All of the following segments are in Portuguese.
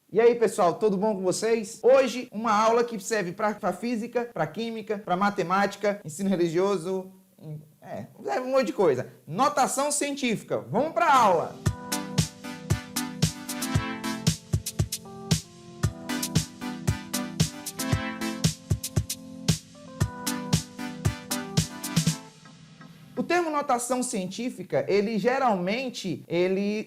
E aí, pessoal, tudo bom com vocês? Hoje, uma aula que serve para física, para química, para matemática, ensino religioso, serve um monte de coisa. Notação científica. Vamos para a aula! O termo notação científica, ele geralmente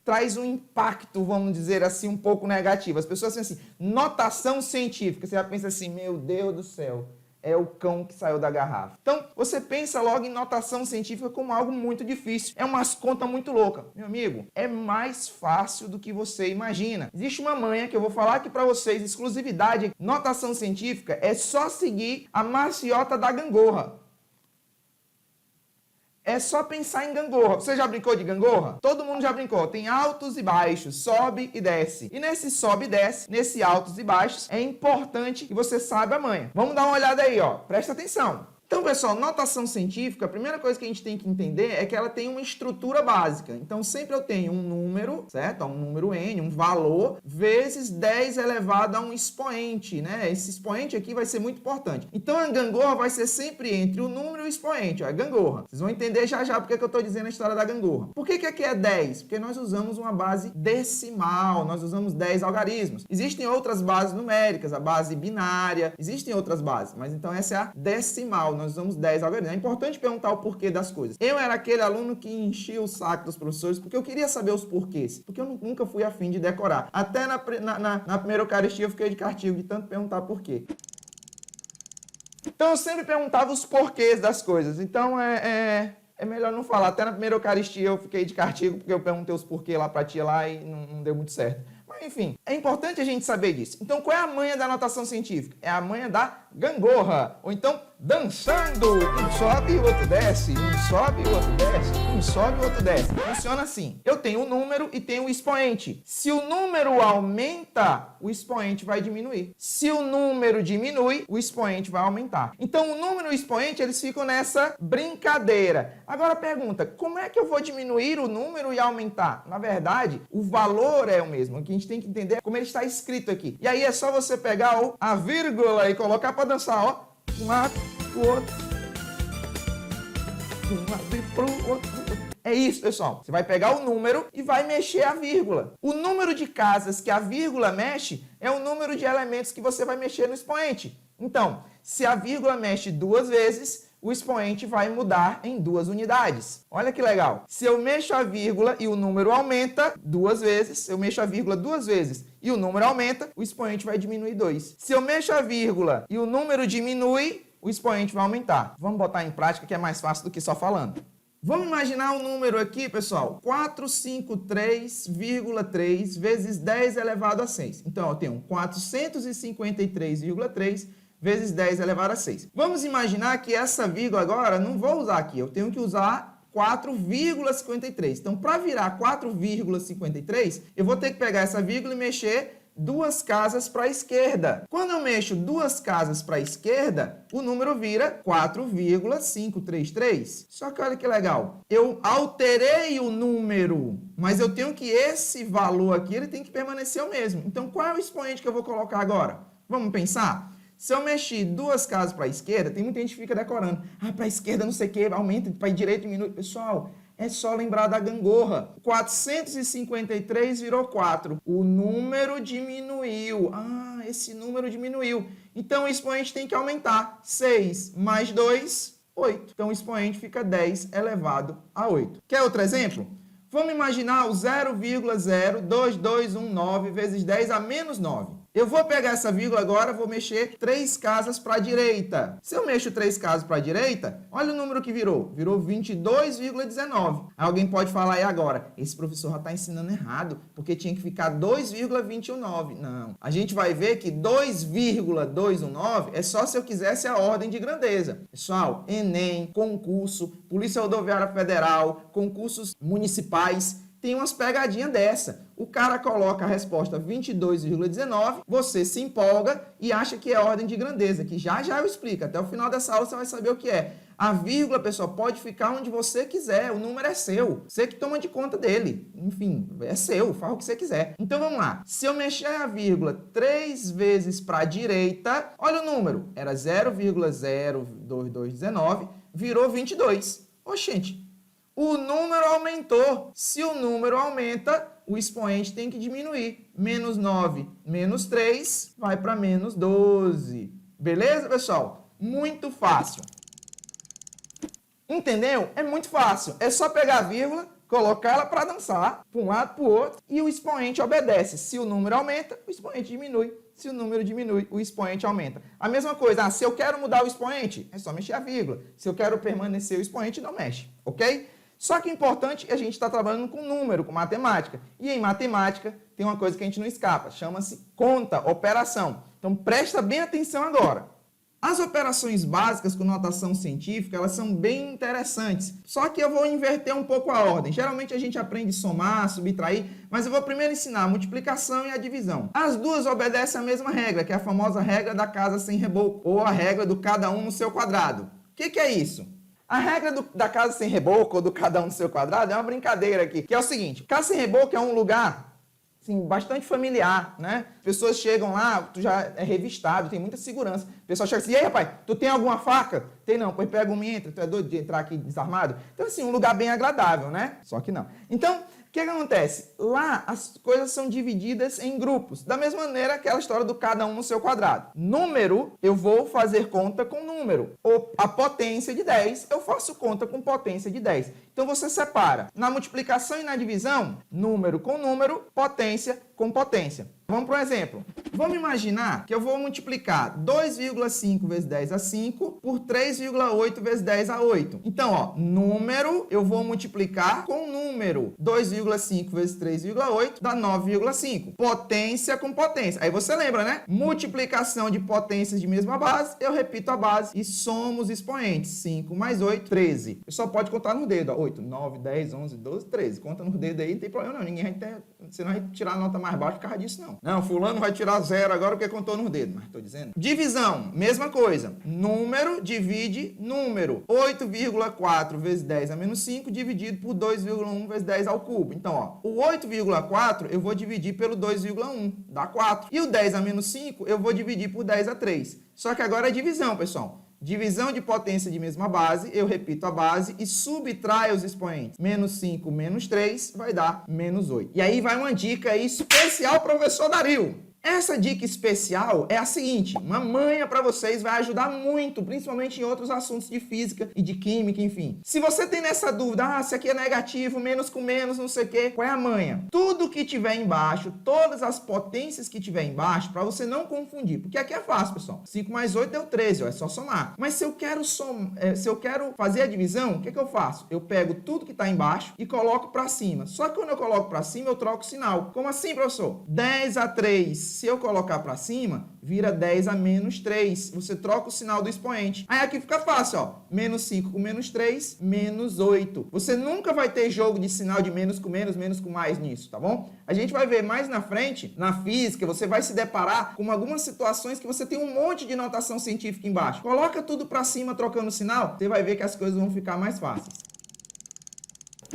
traz um impacto, vamos dizer assim, um pouco negativo. As pessoas pensam assim, notação científica, você já pensa assim, meu Deus do céu, é o cão que saiu da garrafa. Então, você pensa logo em notação científica como algo muito difícil. É umas contas muito loucas. Meu amigo, é mais fácil do que você imagina. Existe uma manha que eu vou falar aqui para vocês, exclusividade. Notação científica é só seguir a maciota da gangorra. É só pensar em gangorra. Você já brincou de gangorra? Todo mundo já brincou. Tem altos e baixos, sobe e desce. E nesse sobe e desce, nesse altos e baixos, é importante que você saiba a manha. Vamos dar uma olhada aí, ó. Presta atenção. Então, pessoal, notação científica, a primeira coisa que a gente tem que entender é que ela tem uma estrutura básica. Então, sempre eu tenho um número, certo? Um número N, um valor, vezes 10 elevado a um expoente, né? Esse expoente aqui vai ser muito importante. Então, a gangorra vai ser sempre entre o número e o expoente, ó, a gangorra. Vocês vão entender já porque que eu estou dizendo a história da gangorra. Por que aqui é 10? Porque nós usamos uma base decimal, nós usamos 10 algarismos. Existem outras bases numéricas, a base binária, existem outras bases, mas então essa é a decimal. Nós usamos 10 algarismos. É importante perguntar o porquê das coisas. Eu era aquele aluno que enchia o saco dos professores porque eu queria saber os porquês. Porque eu nunca fui afim de decorar. Até na primeira Eucaristia eu fiquei de castigo de tanto perguntar porquê. Então eu sempre perguntava os porquês das coisas. Então é melhor não falar. Até na primeira Eucaristia eu fiquei de castigo porque eu perguntei os porquês lá pra tia lá e não deu muito certo. Mas enfim, é importante a gente saber disso. Então qual é a manha da notação científica? É a manha da gangorra. Ou então dançando. Um sobe e o outro desce. Um sobe e o outro desce. Um sobe e o outro desce. Funciona assim. Eu tenho um número e tenho um expoente. Se o número aumenta, o expoente vai diminuir. Se o número diminui, o expoente vai aumentar. Então, o número e o expoente, eles ficam nessa brincadeira. Agora, pergunta, como é que eu vou diminuir o número e aumentar? Na verdade, o valor é o mesmo. O que a gente tem que entender é como ele está escrito aqui. E aí é só você pegar a vírgula e colocar para dançar, ó. Um lado, o outro. Um lado e pro outro. É isso, pessoal. Você vai pegar o número e vai mexer a vírgula. O número de casas que a vírgula mexe é o número de elementos que você vai mexer no expoente. Então, se a vírgula mexe 2 vezes, o expoente vai mudar em 2 unidades. Olha que legal. Se eu mexo a vírgula e o número aumenta 2 vezes, eu mexo a vírgula 2 vezes e o número aumenta, o expoente vai diminuir 2. Se eu mexo a vírgula e o número diminui, o expoente vai aumentar. Vamos botar em prática que é mais fácil do que só falando. Vamos imaginar um número aqui, pessoal, 453,3 vezes 10 elevado a 6. Então, eu tenho 453,3 vezes 10 elevado a 6. Vamos imaginar que essa vírgula agora, não vou usar aqui, eu tenho que usar 4,53. Então, para virar 4,53, eu vou ter que pegar essa vírgula e mexer 2 casas para a esquerda. Quando eu mexo 2 casas para a esquerda, o número vira 4,533. Só que olha que legal, eu alterei o número, mas eu tenho que esse valor aqui, ele tem que permanecer o mesmo. Então, qual é o expoente que eu vou colocar agora? Vamos pensar? Se eu mexer 2 casas para a esquerda, tem muita gente que fica decorando. Para a esquerda não sei o que, aumenta, para a direita diminui. Pessoal, é só lembrar da gangorra. 453 virou 4. O número diminuiu. Esse número diminuiu. Então, o expoente tem que aumentar. 6 mais 2, 8. Então, o expoente fica 10 elevado a 8. Quer outro exemplo? Vamos imaginar o 0,02219 vezes 10 a menos 9. Eu vou pegar essa vírgula agora, vou mexer 3 casas para a direita. Se eu mexo 3 casas para a direita, olha o número que virou. Virou 22,19. Alguém pode falar aí agora, esse professor já está ensinando errado, porque tinha que ficar 2,219. Não. A gente vai ver que 2,219 é só se eu quisesse a ordem de grandeza. Pessoal, Enem, concurso, Polícia Rodoviária Federal, concursos municipais, tem umas pegadinhas dessa. o cara coloca a resposta 22,19, você se empolga e acha que é ordem de grandeza, que já eu explico. Até o final dessa aula você vai saber o que é. A vírgula, pessoal, pode ficar onde você quiser, o número é seu, você que toma de conta dele. Enfim, é seu, faz o que você quiser. Então vamos lá, se eu mexer a vírgula 3 vezes para a direita, olha o número, era 0,02219, virou 22. Oxente, o número aumentou. Se o número aumenta, o expoente tem que diminuir. Menos 9, menos 3, vai para menos 12. Beleza, pessoal? Muito fácil. Entendeu? É muito fácil. É só pegar a vírgula, colocar ela para dançar, para um lado, para o outro, e o expoente obedece. Se o número aumenta, o expoente diminui. Se o número diminui, o expoente aumenta. A mesma coisa, se eu quero mudar o expoente, é só mexer a vírgula. Se eu quero permanecer o expoente, não mexe, ok? Só que é importante que a gente está trabalhando com número, com matemática. E em matemática tem uma coisa que a gente não escapa, chama-se conta, operação. Então presta bem atenção agora. As operações básicas com notação científica, elas são bem interessantes. Só que eu vou inverter um pouco a ordem. Geralmente a gente aprende somar, subtrair, mas eu vou primeiro ensinar a multiplicação e a divisão. As duas obedecem à mesma regra, que é a famosa regra da casa sem reboco, ou a regra do cada um no seu quadrado. O que é isso? A regra da casa sem reboco, ou do cada um no seu quadrado, é uma brincadeira aqui, que é o seguinte: casa sem reboco é um lugar assim, bastante familiar, né? Pessoas chegam lá, tu já é revistado, tem muita segurança. O pessoal chega assim: e aí, rapaz, tu tem alguma faca? Tem não, pois pega uma e entra, tu é doido de entrar aqui desarmado? Então, assim, um lugar bem agradável, né? Só que não. Então, o que acontece? Lá as coisas são divididas em grupos, da mesma maneira aquela história do cada um no seu quadrado. Número, eu vou fazer conta com número. Ou a potência de 10, eu faço conta com potência de 10. Então você separa. Na multiplicação e na divisão, número com número, potência com potência. Vamos para um exemplo. Vamos imaginar que eu vou multiplicar 2,5 vezes 10 a 5 por 3,8 vezes 10 a 8. Então, ó, número eu vou multiplicar com número. 2,5 vezes 3,8 dá 9,5. Potência com potência. Aí você lembra, né? Multiplicação de potências de mesma base, eu repito a base e somo os expoentes. 5 mais 8, 13. Você só pode contar no dedo, ó. 8, 9, 10, 11, 12, 13. Conta no dedo aí, não tem problema não. Ninguém vai ter, você não vai tirar a nota mais baixa por causa disso, não. Não, fulano vai tirar 0 agora porque contou no dedo, mas estou dizendo. Divisão, mesma coisa. Número divide número. 8,4 vezes 10 a menos 5 dividido por 2,1 vezes 10 ao cubo. Então, ó, o 8,4 eu vou dividir pelo 2,1, dá 4. E o 10 a menos 5 eu vou dividir por 10 a 3. Só que agora é divisão, pessoal. Divisão de potência de mesma base, eu repito a base e subtraio os expoentes. Menos 5 menos 3 vai dar menos 8. E aí vai uma dica aí especial, professor Dario. Essa dica especial é a seguinte, uma manha para vocês, vai ajudar muito, principalmente em outros assuntos de física e de química, enfim. Se você tem nessa dúvida, se aqui é negativo, menos com menos, não sei o quê, qual é a manha? Tudo que tiver embaixo, todas as potências que tiver embaixo, para você não confundir, porque aqui é fácil, pessoal. 5 mais 8 deu 13, ó, é só somar. Mas se eu quero fazer a divisão, o que eu faço? Eu pego tudo que está embaixo e coloco para cima. Só que quando eu coloco para cima, eu troco o sinal. Como assim, professor? 10 a 3. Se eu colocar para cima, vira 10 a menos 3. Você troca o sinal do expoente. Aí aqui fica fácil, ó. Menos 5 com menos 3, menos 8. Você nunca vai ter jogo de sinal de menos com mais nisso, tá bom? A gente vai ver mais na frente, na física, você vai se deparar com algumas situações que você tem um monte de notação científica embaixo. Coloca tudo para cima trocando o sinal, você vai ver que as coisas vão ficar mais fáceis.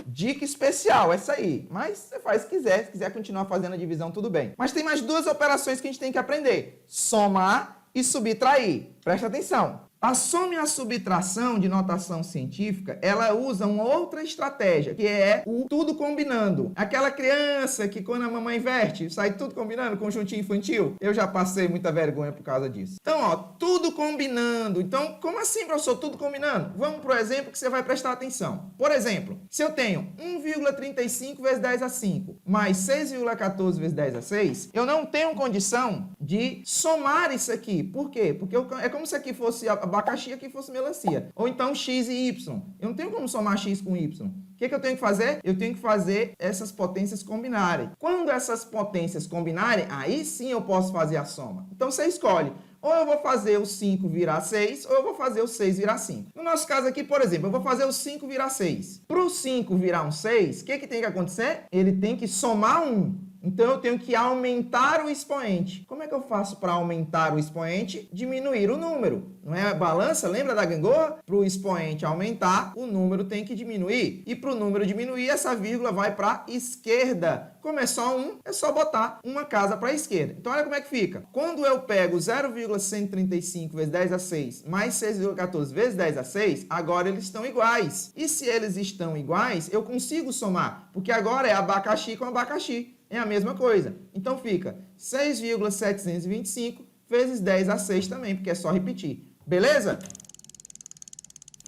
Dica especial, essa aí. Mas você faz se quiser continuar fazendo a divisão, tudo bem. Mas tem mais duas operações que a gente tem que aprender. Somar e subtrair. Presta atenção. A soma e a subtração de notação científica, ela usa uma outra estratégia, que é o tudo combinando. Aquela criança que quando a mamãe inverte, sai tudo combinando, conjuntinho infantil. Eu já passei muita vergonha por causa disso. Então, ó, tudo combinando. Então, como assim, professor, tudo combinando? Vamos para o exemplo que você vai prestar atenção. Por exemplo, se eu tenho 1,35 vezes 10 a 5, mais 6,14 vezes 10 a 6, eu não tenho condição de somar isso aqui. Por quê? Porque é como se aqui fosse abacaxi, aqui fosse melancia. Ou então x e y. Eu não tenho como somar x com y. O que eu tenho que fazer? Eu tenho que fazer essas potências combinarem. Quando essas potências combinarem, aí sim eu posso fazer a soma. Então você escolhe. Ou eu vou fazer o 5 virar 6, ou eu vou fazer o 6 virar 5. No nosso caso aqui, por exemplo, eu vou fazer o 5 virar 6. Para o 5 virar um 6, o que tem que acontecer? Ele tem que somar 1. Então eu tenho que aumentar o expoente. Como é que eu faço para aumentar o expoente? Diminuir o número. Não é a balança? Lembra da gangorra? Para o expoente aumentar, o número tem que diminuir. E para o número diminuir, essa vírgula vai para a esquerda. Como é só um, é só botar uma casa para a esquerda. Então olha como é que fica. Quando eu pego 0,135 vezes 10 a 6 mais 6,14 vezes 10 a 6, agora eles estão iguais. E se eles estão iguais, eu consigo somar, porque agora é abacaxi com abacaxi. É a mesma coisa. Então fica 6,725 vezes 10 a 6 também, porque é só repetir. Beleza?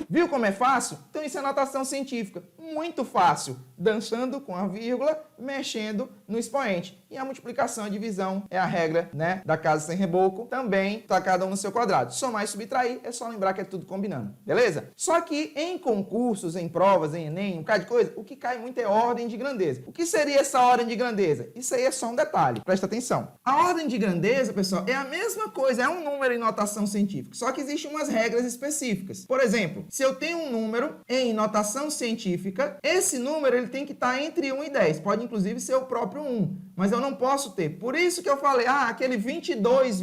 Viu como é fácil? Então isso é notação científica. Muito fácil. Dançando com a vírgula, mexendo no expoente. E a multiplicação e divisão é a regra, né, da casa sem reboco. Também está cada um no seu quadrado. Somar e subtrair, é só lembrar que é tudo combinando. Beleza? Só que em concursos, em provas, em Enem, um bocado de coisa, o que cai muito é ordem de grandeza. O que seria essa ordem de grandeza? Isso aí é só um detalhe. Presta atenção. A ordem de grandeza, pessoal, é a mesma coisa. É um número em notação científica. Só que existem umas regras específicas. Por exemplo, se eu tenho um número em notação científica, esse número ele tem que estar entre 1 e 10. Pode, inclusive, ser o próprio 1. Mas eu não posso ter. Por isso que eu falei, aquele 22,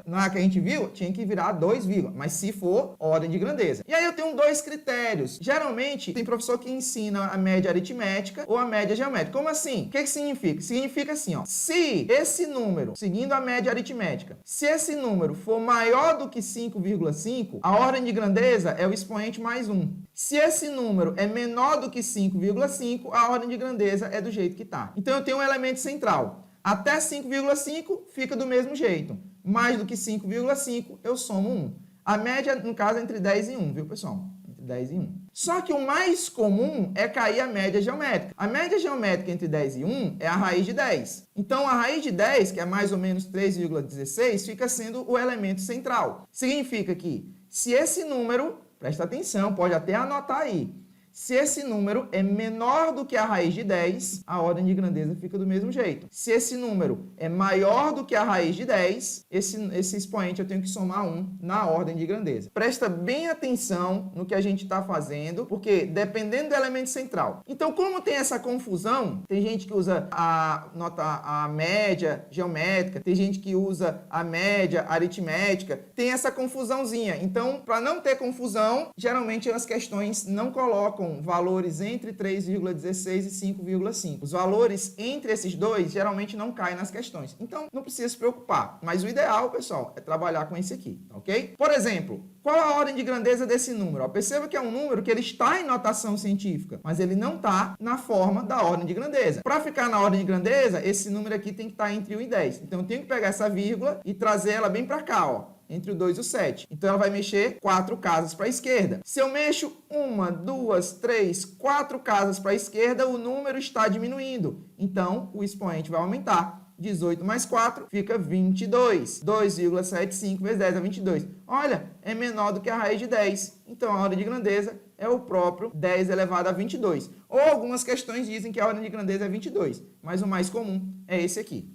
lá que a gente viu, tinha que virar 2, mas se for, ordem de grandeza. E aí eu tenho dois critérios. Geralmente, tem professor que ensina a média aritmética ou a média geométrica. Como assim? O que significa? Significa assim, ó. Se esse número, seguindo a média aritmética, se esse número for maior do que 5,5, a ordem de grandeza é o expoente mais 1. Se esse número é menor do que 5,5, a ordem de grandeza é do jeito que está. Então eu tenho um elemento central. Até 5,5 fica do mesmo jeito. Mais do que 5,5 eu somo 1. A média, no caso, é entre 10 e 1, viu, pessoal? Entre 10 e 1. Só que o mais comum é cair a média geométrica. A média geométrica entre 10 e 1 é a raiz de 10. Então, a raiz de 10, que é mais ou menos 3,16, fica sendo o elemento central. Significa que se esse número, presta atenção, pode até anotar aí, se esse número é menor do que a raiz de 10, a ordem de grandeza fica do mesmo jeito. Se esse número é maior do que a raiz de 10, esse expoente eu tenho que somar 1 na ordem de grandeza. Presta bem atenção no que a gente está fazendo, porque dependendo do elemento central. Então, como tem essa confusão, tem gente que usa a média geométrica, tem gente que usa a média aritmética, tem essa confusãozinha. Então, para não ter confusão, geralmente as questões não colocam valores entre 3,16 e 5,5. Os valores entre esses dois geralmente não caem nas questões. Então, não precisa se preocupar. Mas o ideal, pessoal, é trabalhar com esse aqui, ok? Por exemplo, qual a ordem de grandeza desse número? Perceba que é um número que ele está em notação científica, mas ele não está na forma da ordem de grandeza. Para ficar na ordem de grandeza, esse número aqui tem que estar entre 1 e 10. Então, eu tenho que pegar essa vírgula e trazer ela bem para cá, ó. Entre o 2 e o 7. Então, ela vai mexer 4 casas para a esquerda. Se eu mexo 1, 2, 3, 4 casas para a esquerda, o número está diminuindo. Então, o expoente vai aumentar. 18 mais 4 fica 22. 2,75 vezes 10 é 22. Olha, é menor do que a raiz de 10. Então, a ordem de grandeza é o próprio 10 elevado a 22. Ou algumas questões dizem que a ordem de grandeza é 22. Mas o mais comum é esse aqui.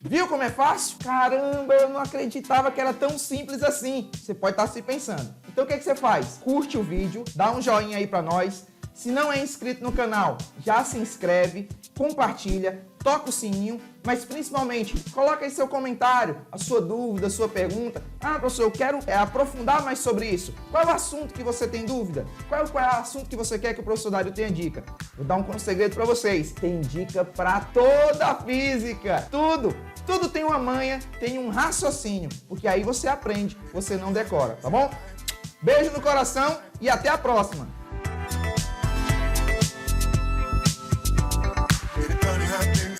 Viu como é fácil? Caramba, eu não acreditava que era tão simples assim. Você pode estar se pensando. Então o que você faz? Curte o vídeo, dá um joinha aí pra nós. Se não é inscrito no canal, já se inscreve, compartilha, toca o sininho, mas principalmente coloca aí seu comentário, a sua dúvida, a sua pergunta. Professor, eu quero aprofundar mais sobre isso. Qual é o assunto que você tem dúvida? Qual é o assunto que você quer que o professor Dário tenha dica? Vou dar um segredo para vocês. Tem dica para toda a física. Tudo tem uma manha, tem um raciocínio, porque aí você aprende, você não decora, tá bom? Beijo no coração e até a próxima!